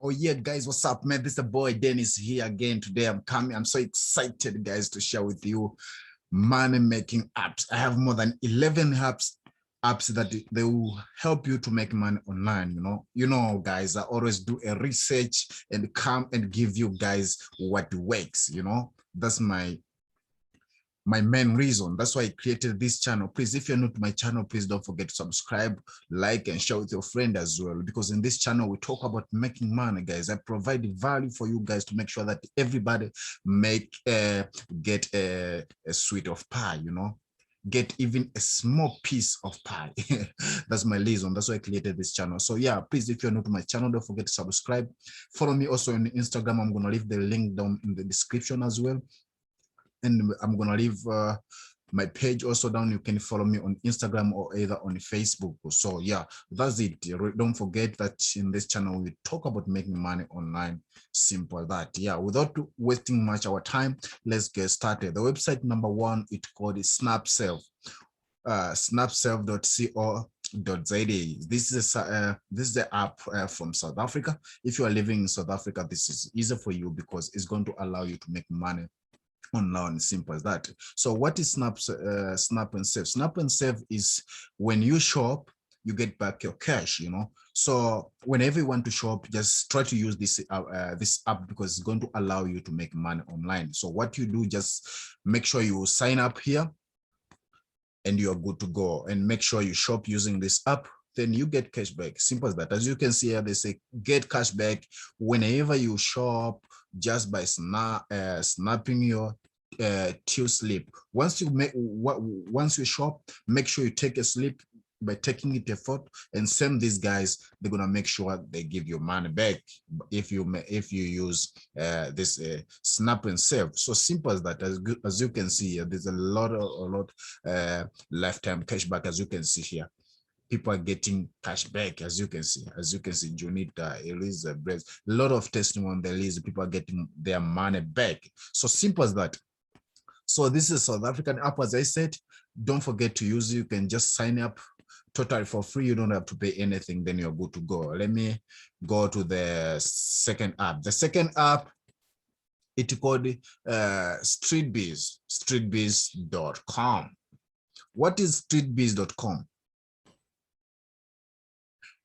Oh yeah, guys, what's up, man? This is the boy Dennis here again. Today I'm so excited, guys, to share with you money making apps. I have more than 11 apps that they will help you to make money online. Guys, I always do a research and come and give you guys what works. That's my main reason. That's why I created this channel. Please, if you're new to my channel, please don't forget to subscribe, like, and share with your friend as well. Because in this channel, we talk about making money, guys. I provide value for you guys to make sure that everybody get a sweet of pie, get even a small piece of pie. That's my reason. That's why I created this channel. So yeah, please, if you're new to my channel, don't forget to subscribe. Follow me also on Instagram. I'm going to leave the link down in the description as well. And I'm going to leave my page also down. You can follow me on Instagram or either on Facebook. So yeah, that's it. Don't forget that in this channel, we talk about making money online. Simple as that. Yeah, without wasting much our time, let's get started. The website number one, it's called SnapSelf. Snapself.co.za. This is the app from South Africa. If you are living in South Africa, this is easy for you because it's going to allow you to make money online. Simple as that. So what is Snap and Save? Snap and Save is when you shop, you get back your cash. So whenever you want to shop, just try to use this app because it's going to allow you to make money online. So what you do, just make sure you sign up here and you're good to go, and make sure you shop using this app. Then you get cash back. Simple as that. As you can see here, they say get cash back whenever you shop just by snapping your till slip. Once you shop, make sure you take a slip by taking it a photo and send these guys. They're gonna make sure they give you money back if you use this Snap and Save. So simple as that. As you can see here, there's a lot lifetime cashback. As you can see here, people are getting cash back. As you can see, Junita, Elizabeth, a lot of testimony on the list. People are getting their money back. So simple as that. So this is South African app. As I said, don't forget to use it. You can just sign up totally for free. You don't have to pay anything. Then you're good to go. Let me go to the second app. The second app, it's called StreetBiz, streetbiz.com. What is streetbiz.com?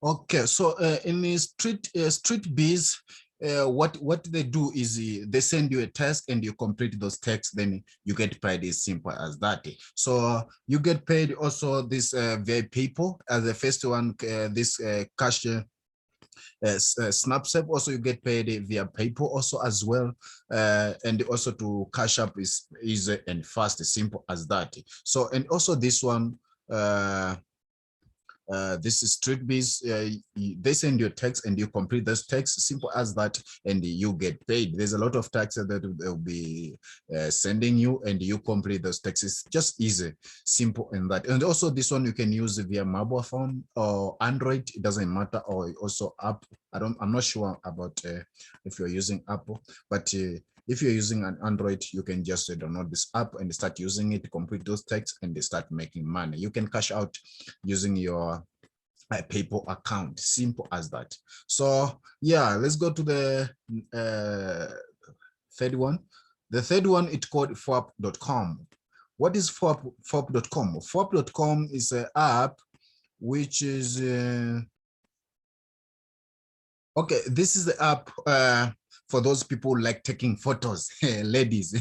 Okay, so in the StreetBiz, what they do is they send you a task and you complete those tasks, then you get paid. As simple as that. So you get paid also this via people as the first one, this cash SnapSave. Also you get paid via PayPal also as well, and also to cash up is easy and fast, simple as that. So, and also this one, this is StreetBiz. They send you a text and you complete this text, simple as that, and you get paid. There's a lot of taxes that they'll be sending you, and you complete those texts. Just easy, simple, and that. And also this one you can use via mobile phone or Android. It doesn't matter. Or also app. I'm not sure about if you're using Apple, but if you're using an Android, you can just download this app and start using it, complete those texts, and they start making money. You can cash out using your PayPal account. Simple as that. So yeah, let's go to the third one. The third one, it's called FOAP.com. What is FOAP.com? FOAP.com is an app which is okay. This is the app for those people like taking photos, ladies.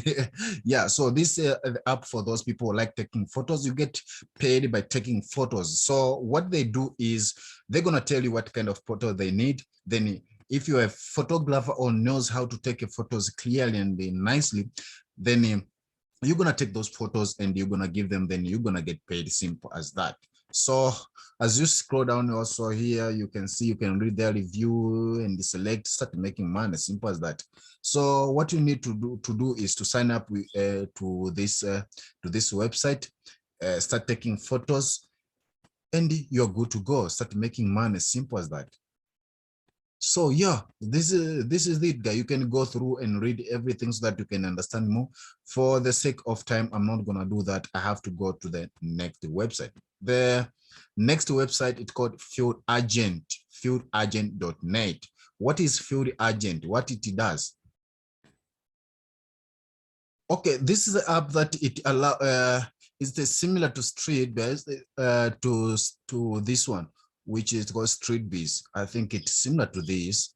Yeah, so this app for those people who like taking photos. You get paid by taking photos. So what they do is they're gonna tell you what kind of photo they need. Then if you're a photographer or knows how to take photos clearly and nicely, then you're gonna take those photos and you're gonna give them, then you're gonna get paid. Simple as that. So as you scroll down also here, you can see, you can read their review and select, start making money. Simple as that. So what you need to do is to sign up with, to this website, start taking photos, and you're good to go. Start making money. Simple as that. So yeah, this is it, guy. You can go through and read everything so that you can understand more. For the sake of time, I'm not gonna do that. I have to go to the next website. The next website is called Field Agent, fieldagent.net. What is Field Agent? What it does? Okay, this is the app that it allow. It's similar to Street Biz, to this one, which is called Street Biz. I think it's similar to this.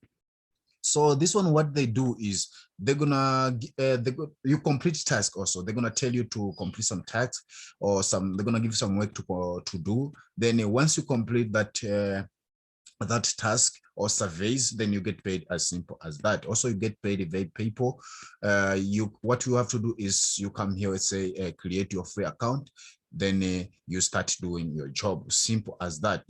So this one, what they do is they're gonna you complete task also. They're gonna tell you to complete some tasks or some. They're gonna give you some work to do. Then once you complete that task or surveys, then you get paid as simple as that. Also, you get paid very people. What you have to do is you come here and say create your free account. Then you start doing your job. Simple as that.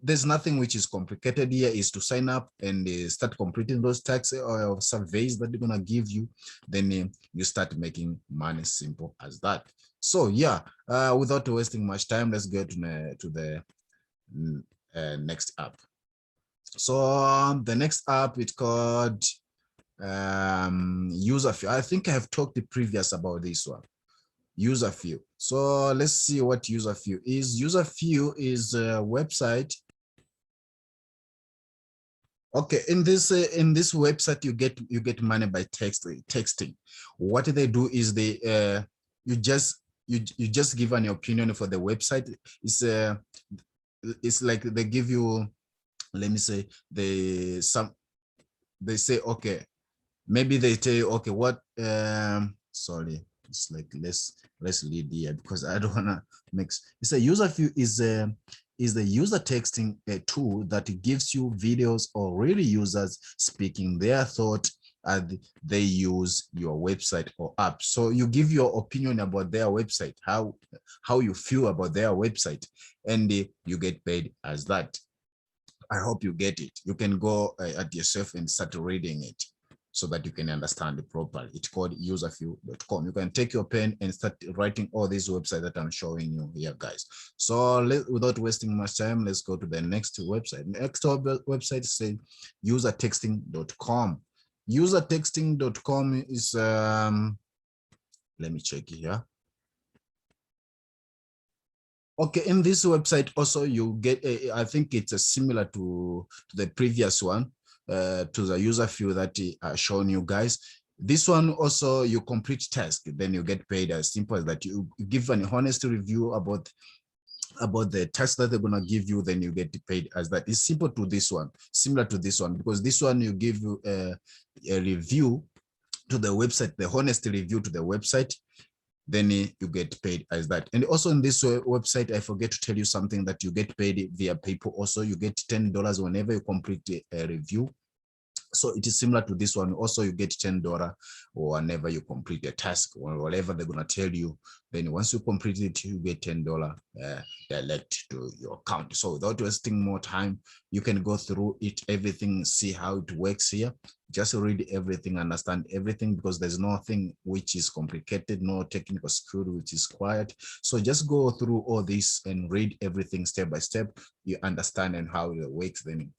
There's nothing which is complicated here. Is to sign up and start completing those tasks or surveys that they're gonna give you. Then you start making money. Simple as that. So yeah, without wasting much time, let's go to the next app. So the next app is called UserFew. I think I have talked previous about this one. UserFew. So let's see what UserFew is. UserFew is a website. Okay, in this website you get money by texting. What they do is you just give an opinion for the website. It's like they give you, let me say, they say, okay, maybe they tell you, okay, what sorry, it's like let's lead here because I don't wanna mix. It's a UserFew is the user texting tool that gives you videos or really users speaking their thought as they use your website or app. So you give your opinion about their website, how you feel about their website, and you get paid as that. I hope you get it. You can go at yourself and start reading it so that you can understand it properly. It's called userfew.com. You can take your pen and start writing all these websites that I'm showing you here, guys. So without wasting much time, let's go to the next website. Next website is usertexting.com. Usertexting.com is, let me check here. Okay, in this website also you get, I think it's similar to the previous one, to the UserFew that I shown you guys. This one also you complete task, then you get paid as simple as that. You give an honest review about the task that they're gonna give you, then you get paid as that. It's simple to this one, similar to this one, because this one you give you a review to the website, the honest review to the website, then you get paid as that. And also in this website, I forget to tell you something, that you get paid via PayPal. Also, you get $10 whenever you complete a review. So it is similar to this one. Also, you get $10 whenever you complete a task or whatever they're gonna tell you. Then once you complete it, you get $10 direct to your account. So without wasting more time, you can go through it, everything, see how it works here. Just read everything, understand everything, because there's nothing which is complicated, no technical skill which is required. So just go through all this and read everything step by step. You understand and how it works, then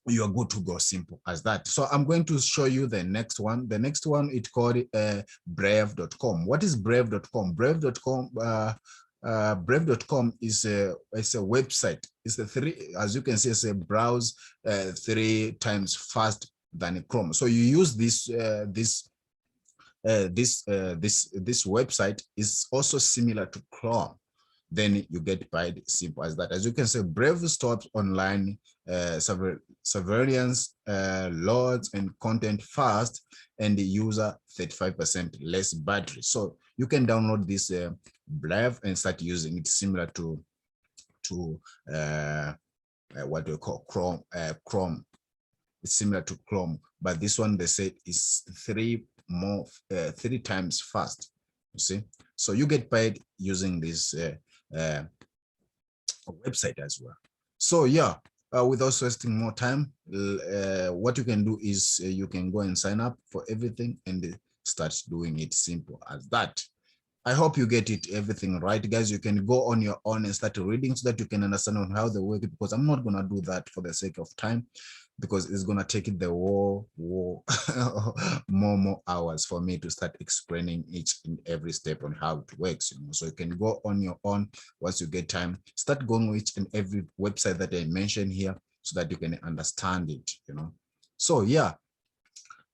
you are good to go. Simple as that. So I'm going to show you the next one. The next one, it's called brave.com. What is brave.com? Brave.com brave.com it's a website. It's as you can see, it's a browse 3 times fast than Chrome. So you use this website is also similar to Chrome. Then you get paid. Simple as that. As you can see, Brave stops online surveillance, loads and content fast, and the user 35% less battery. So you can download this Brave and start using it, similar to what we call Chrome. It's similar to Chrome, but this one they say is 3 times fast. You see, so you get paid using this website as well. So yeah, without wasting more time, what you can do is you can go and sign up for everything and start doing it. Simple as that. I hope you get it everything right, guys. You can go on your own and start reading so that you can understand on how they work, because I'm not gonna do that for the sake of time, because it's gonna take it the more hours for me to start explaining each and every step on how it works. So you can go on your own once you get time. Start going with each and every website that I mentioned here so that you can understand it. So yeah.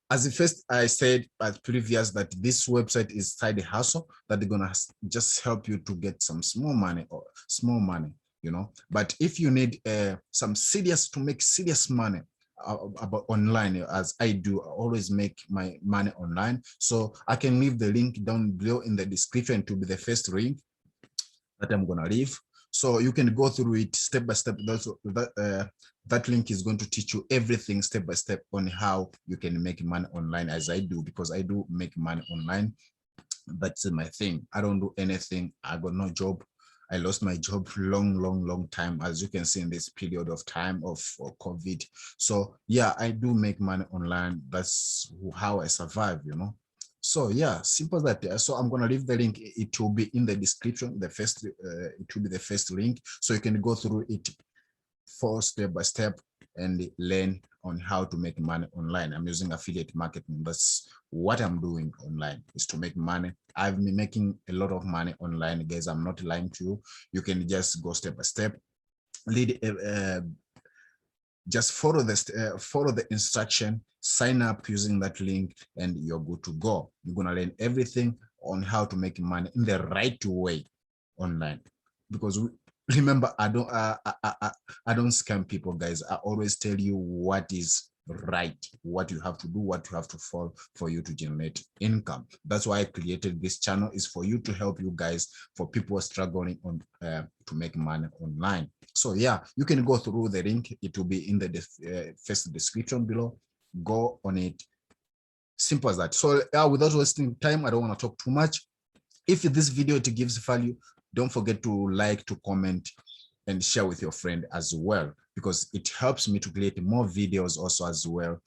As the first I said as previous, that this website is side hustle that they're gonna just help you to get some small money. But if you need some serious to make serious money about online, as I do, I always make my money online. So I can leave the link down below in the description to be the first link that I'm gonna leave. So you can go through it step by step. That link is going to teach you everything step by step on how you can make money online, as I do, because I do make money online. That's my thing. I don't do anything. I got no job. I lost my job long time, as you can see in this period of time of COVID. So yeah, I do make money online. That's how I survive, So yeah, simple that. So I'm gonna leave the link. It will be in the description. It will be the first link, so you can go through it for step by step and learn on how to make money online. I'm using affiliate marketing. That's what I'm doing online, is to make money. I've been making a lot of money online, guys. I'm not lying to you. You can just go step by step. Just follow the instruction, sign up using that link, and you're good to go. You're gonna learn everything on how to make money in the right way online. Because remember, I don't scam people, guys. I always tell you what is right, what you have to do, what you have to follow for you to generate income. That's why I created this channel, is for you, to help you guys, for people struggling on to make money online. So yeah, you can go through the link. It will be in the first description below. Go on it. Simple as that. So without wasting time, I don't want to talk too much. If this video it gives value, don't forget to like, to comment, and share with your friend as well, because it helps me to create more videos also as well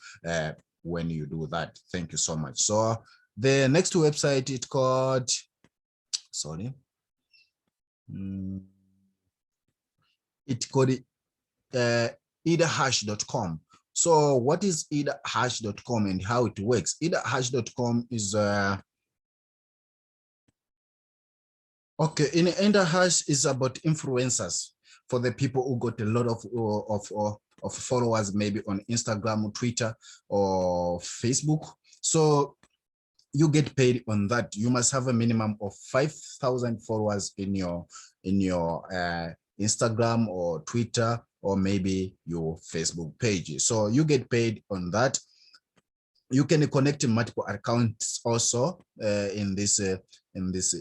when you do that. Thank you so much. So the next website, it's called, sorry, it's called eitherhash.com. So what is eitherhash.com and how it works? Eitherhash.com is okay, in eitherhash is about influencers, for the people who got a lot of followers, maybe on Instagram or Twitter or Facebook. So you get paid on that. You must have a minimum of 5,000 followers in your Instagram or Twitter, or maybe your Facebook page. So you get paid on that. You can connect multiple accounts also in this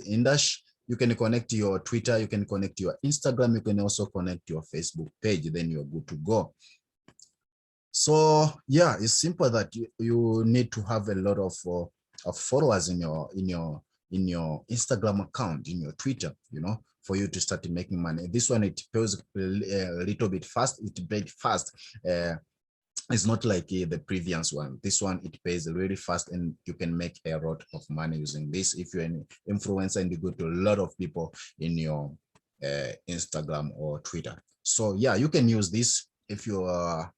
industry. You can connect your Twitter, you can connect your Instagram, you can also connect your Facebook page. Then you're good to go. So yeah, it's simple that you need to have a lot of followers in your Instagram account, in your Twitter, for you to start making money. This one, it pays a little bit fast. It paid fast. It's not like the previous one. This one, it pays really fast, and you can make a lot of money using this. If you're an influencer and you go to a lot of people in your Instagram or Twitter. So yeah, you can use this if you are,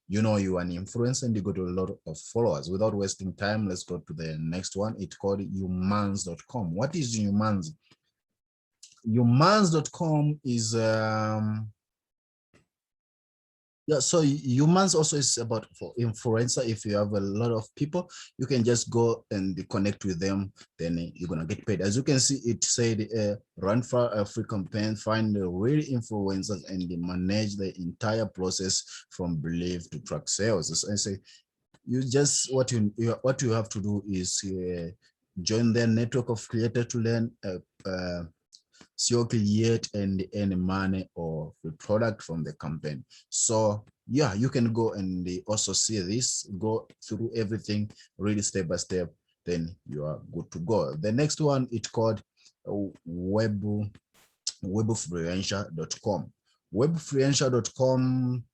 you are an influencer and you go to a lot of followers. Without wasting time, let's go to the next one. It's called humans.com. What is humans? Humans.com is yeah, so humans also is about for influencer. If you have a lot of people, you can just go and connect with them, then you're gonna get paid. As you can see, it said run for a free campaign, find the real influencers, and manage the entire process from belief to track sales. And say you just what you have to do is join their network of creators to learn create and earn money or the product from the campaign. So yeah, you can go and also see this, go through everything really step by step, then you are good to go. The next one, it's called webfluential.com. Webfluential.com,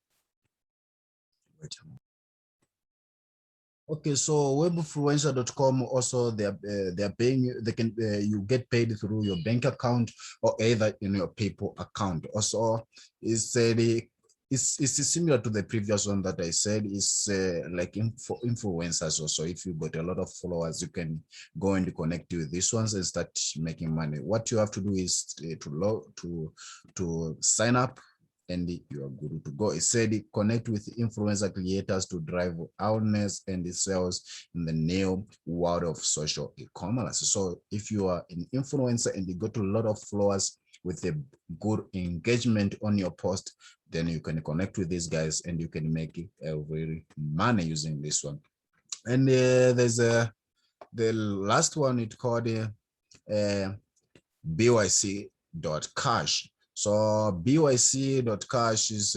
Okay, so webinfluencer.com also they're paying you, they can you get paid through your bank account or either in your PayPal account. Also, it's it's similar to the previous one that I said. It's like influencers also. If you got a lot of followers, you can go and connect with these ones and start making money. What you have to do is to sign up and you are good to go. It said connect with influencer creators to drive awareness and the sales in the new world of social e-commerce. So if you are an influencer and you got a lot of followers with a good engagement on your post, then you can connect with these guys and you can make a really money using this one. And there's the last one, it's called byc.cash. So byc.cash is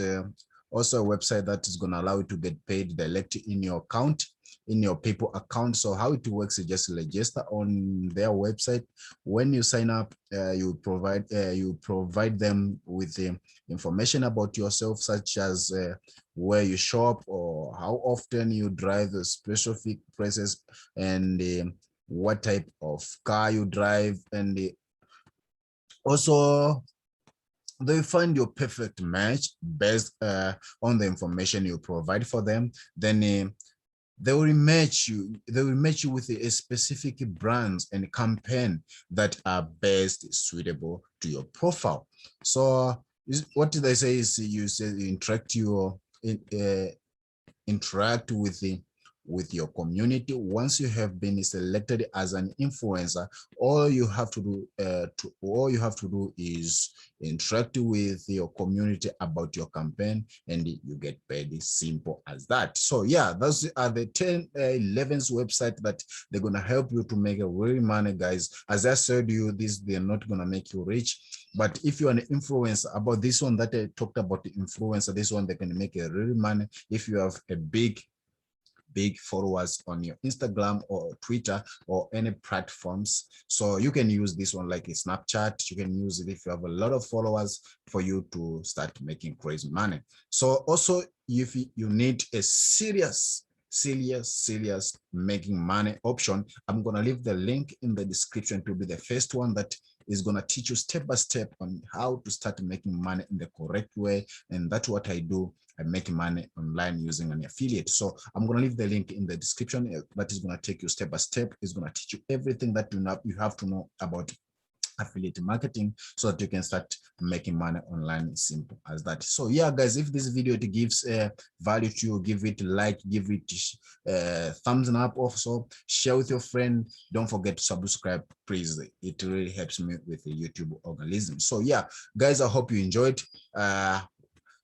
also a website that is going to allow you to get paid directly in your account, in your PayPal account. So how it works is just register on their website. When you sign up, you provide them with the information about yourself, such as where you shop or how often you drive the specific places, and what type of car you drive, and also they find your perfect match based on the information you provide for them. Then they will match you. They will match you with a specific brands and campaign that are best suitable to your profile. So what did they say is you say interact with your community. Once you have been selected as an influencer, all you have to do is interact with your community about your campaign, and you get paid. Simple as that. So yeah, those are the 11th website that they're gonna help you to make a real money, guys. As I said to you, they're not gonna make you rich, but if you're an influencer, about this one that I talked about, the influencer, this one, they can make a real money if you have a big followers on your Instagram or Twitter or any platforms. So you can use this one like a Snapchat. You can use it if you have a lot of followers for you to start making crazy money. So also, if you need a serious making money option, I'm going to leave the link in the description to be the first one that is going to teach you step by step on how to start making money in the correct way. And that's what I do. I make money online using an affiliate. So I'm going to leave the link in the description. That is going to take you step by step. It's going to teach you everything that you have to know about affiliate marketing, so that you can start making money online. Simple as that. So yeah, guys, if this video gives value to you, give it a like, give it thumbs up. Also share with your friend. Don't forget to subscribe, please. It really helps me with the YouTube algorithm. So yeah, guys, I hope you enjoyed.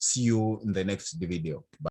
See you in the next video. Bye.